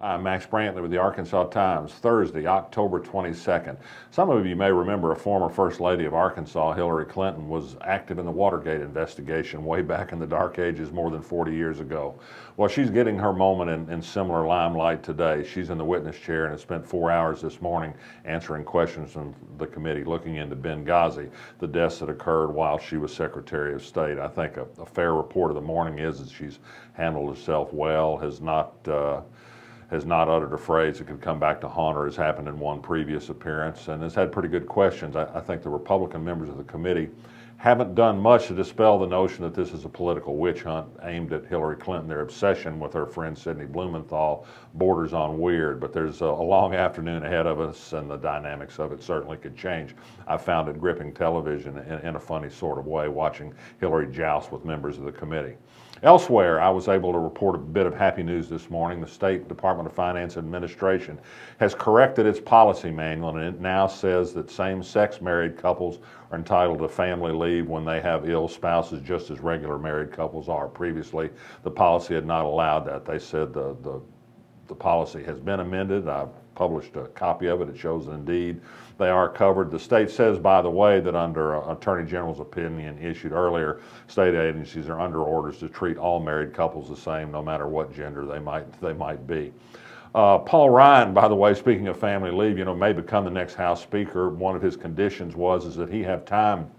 I'm Max Brantley with the Arkansas Times, Thursday, October 22nd. Some of you may remember a former First Lady of Arkansas, Hillary Clinton, was active in the Watergate investigation way back in the dark ages more than 40 years ago. Well, she's getting her moment in similar limelight today. She's in the witness chair and has spent 4 hours this morning answering questions from the committee looking into Benghazi, the deaths that occurred while she was Secretary of State. I think a fair report of the morning is that she's handled herself well, has not uttered a phrase that could come back to haunt her, as happened in one previous appearance, and has had pretty good questions. I think the Republican members of the committee haven't done much to dispel the notion that this is a political witch hunt aimed at Hillary Clinton. Their obsession with her friend Sidney Blumenthal borders on weird, but there's a long afternoon ahead of us, and the dynamics of it certainly could change. I found it gripping television in a funny sort of way, watching Hillary joust with members of the committee. Elsewhere, I was able to report a bit of happy news this morning. The State Department of Finance Administration has corrected its policy manual, and it now says that same-sex married couples are entitled to family leave when they have ill spouses, just as regular married couples are. Previously, the policy had not allowed that. They said the policy has been amended. I published a copy of it. It shows that indeed they are covered. The state says, by the way, that under Attorney General's opinion issued earlier, state agencies are under orders to treat all married couples the same, no matter what gender they might be. Paul Ryan, by the way, speaking of family leave, may become the next House Speaker. One of his conditions is that he have time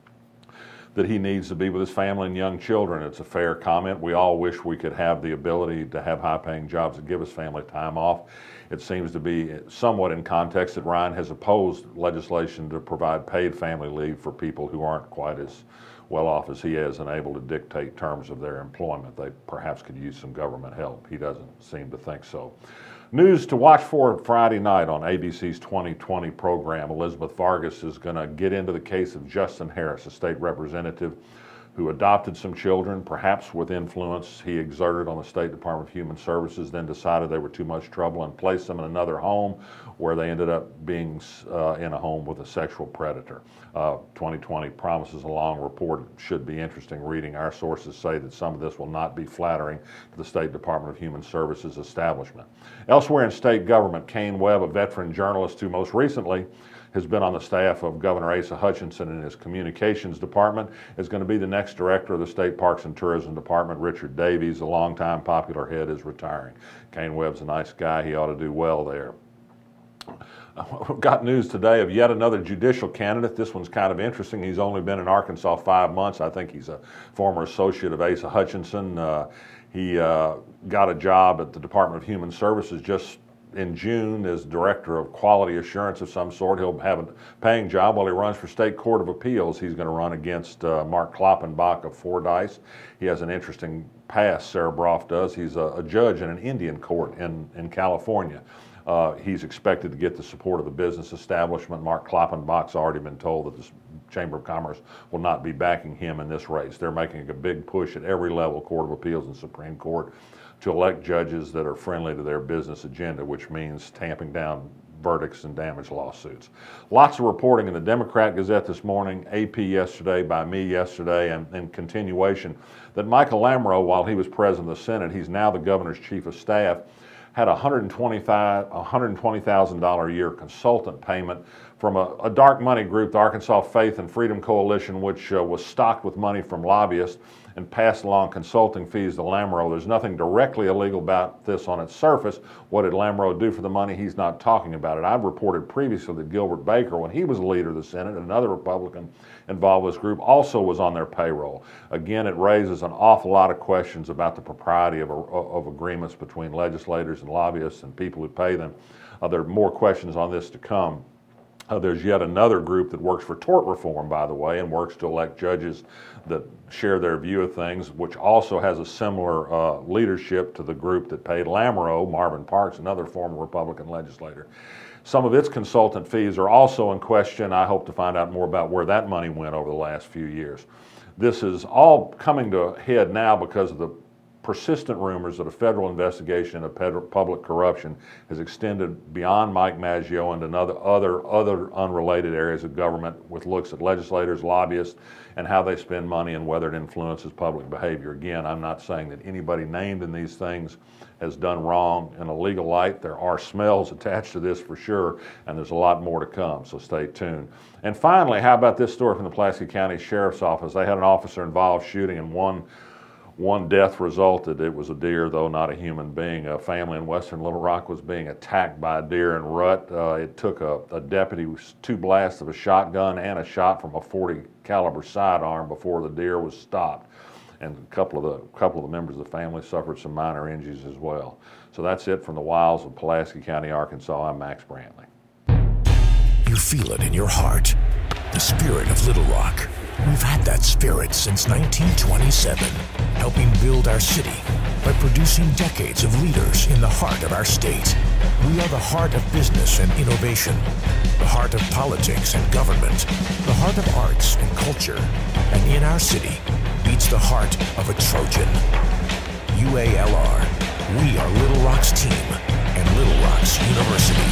that he needs to be with his family and young children. It's a fair comment. We all wish we could have the ability to have high-paying jobs that give us family time off. It seems to be somewhat in context that Ryan has opposed legislation to provide paid family leave for people who aren't quite as well off as he is and able to dictate terms of their employment. They perhaps could use some government help. He doesn't seem to think so. News to watch for Friday night on ABC's 2020 program. Elizabeth Vargas is going to get into the case of Justin Harris, a state representative who adopted some children, perhaps with influence he exerted on the State Department of Human Services, then decided they were too much trouble and placed them in another home where they ended up being in a home with a sexual predator. 2020 promises a long report. It should be interesting reading. Our sources say that some of this will not be flattering to the State Department of Human Services establishment. Elsewhere in state government, Kane Webb, a veteran journalist who most recently has been on the staff of Governor Asa Hutchinson in his communications department, is going to be the next director of the State Parks and Tourism Department. Richard Davies, a longtime popular head, is retiring. Kane Webb's a nice guy. He ought to do well there. We've got news today of yet another judicial candidate. This one's kind of interesting. He's only been in Arkansas 5 months. I think he's a former associate of Asa Hutchinson. He got a job at the Department of Human Services just in June as Director of Quality Assurance of some sort. He'll have a paying job while he runs for State Court of Appeals. He's going to run against Mark Kloppenbach of Fordyce. He has an interesting past, Sarah Broff does. He's a judge in an Indian court in California. He's expected to get the support of the business establishment. Mark Kloppenbach's already been told that the Chamber of Commerce will not be backing him in this race. They're making a big push at every level, Court of Appeals and Supreme Court, to elect judges that are friendly to their business agenda, which means tamping down verdicts and damage lawsuits. Lots of reporting in the Democrat Gazette this morning, AP yesterday, by me yesterday, and continuation that Michael Lamro, while he was president of the Senate, he's now the governor's chief of staff, had a $120,000 a year consultant payment from a dark money group, the Arkansas Faith and Freedom Coalition, which was stocked with money from lobbyists and passed along consulting fees to Lamro. There's nothing directly illegal about this on its surface. What did Lamro do for the money? He's not talking about it. I've reported previously that Gilbert Baker, when he was leader of the Senate, and another Republican involved with this group, also was on their payroll. Again, it raises an awful lot of questions about the propriety of agreements between legislators and lobbyists and people who pay them. There are more questions on this to come. There's yet another group that works for tort reform, by the way, and works to elect judges that share their view of things, which also has a similar leadership to the group that paid Lamro, Marvin Parks, another former Republican legislator. Some of its consultant fees are also in question. I hope to find out more about where that money went over the last few years. This is all coming to a head now because of the persistent rumors that a federal investigation of public corruption has extended beyond Mike Maggio and other unrelated areas of government, with looks at legislators, lobbyists, and how they spend money and whether it influences public behavior. Again, I'm not saying that anybody named in these things has done wrong in a legal light. There are smells attached to this for sure, and there's a lot more to come, so stay tuned. And finally, how about this story from the Pulaski County Sheriff's Office? They had an officer-involved shooting, and one death resulted. It was a deer, though not a human being. A family in western Little Rock was being attacked by a deer in rut. It took a deputy 2 blasts of a shotgun and a shot from a .40 caliber sidearm before the deer was stopped. And a couple of the members of the family suffered some minor injuries as well. So that's it from the wilds of Pulaski County, Arkansas. I'm Max Brantley. You feel it in your heart, the spirit of Little Rock. We've had that spirit since 1927, helping build our city by producing decades of leaders in the heart of our state. We are the heart of business and innovation, the heart of politics and government, the heart of arts and culture, and in our city beats the heart of a Trojan. UALR, we are Little Rock's team and Little Rock's University.